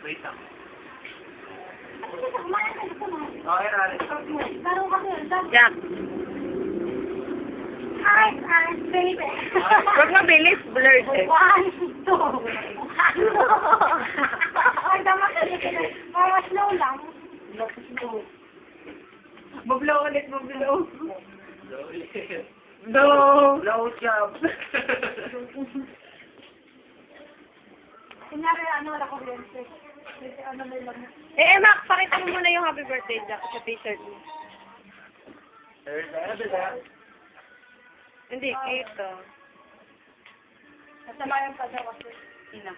Wait lang. Kumain ka dito, ma. Okay, Raleigh. Laro kasi. Jack. Hi, baby. Huwag mabilis, blurred eh. 1, 2. Ay, dapat mga slow lang. Mablow ulit, mablow. Slowly. No. Blow job. Kunyari, wala ko lente. May lang. Mac, pakita mo muna yung happy birthday, Jack, sa t-shirt mo. There's evidence. Hindi, ito. Masama yung padaw kasi. Ina.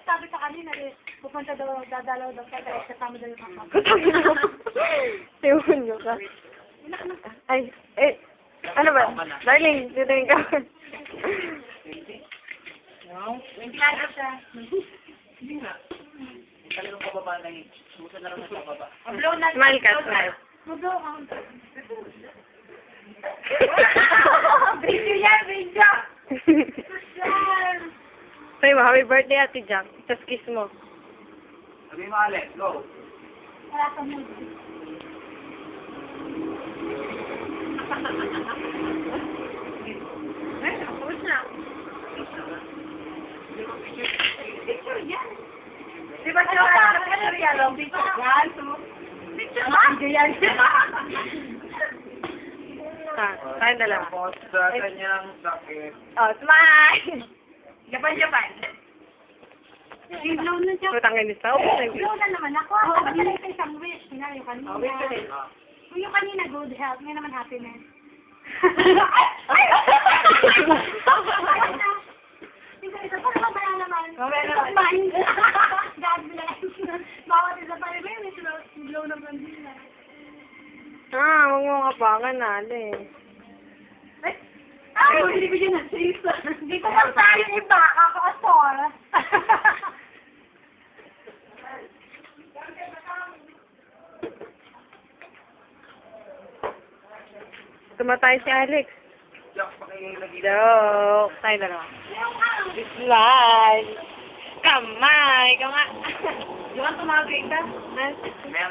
Sabi sa kanina, pupunta daw, dadalaw daw sa tayo, kasama daw yung kakap. Tiwan nyo ka. Ay, ano ba? Darling, dito yung ka. No? Kaya siya. Hindi nga. Talagang pababa na yun. Susunod na lang sa pababa. Blow na. Smile ka, smile. Mag-blow ka. Video yan, video! Yan! Say mo, happy birthday, Ate Jack. Tapos kiss mo. Sabi mo, Alex, go. Wala ka mo. Ay, tapos na. Picture yan. Di ba siya wala ka picture yan? Picture yan. Picture yan. Tayong dalawa. Tapos sa kanyang sakit. Oh, smile! Japan. I-blow na siya. Putangin ni Sao. Blow na naman ako. Dapat na ito isang wish. Tingnan yung kanina. wish ulit. Yung kanina, good health. Ngayon naman happiness. Ito pa naman pala naman. Mamaya naman. Mind. God bless. Bawat isa pa rin. May blow na bandila. Huwag mo kapangan, Ale. Ay, hindi ko yun na-save. Dito lang tayo iba. Kaka-asol. Tumatay si Alex. Jack, pakilagay. Joke. Tayong dalawa. Smile. Kamay. Kamay. Di ba tumagay ka? Maya,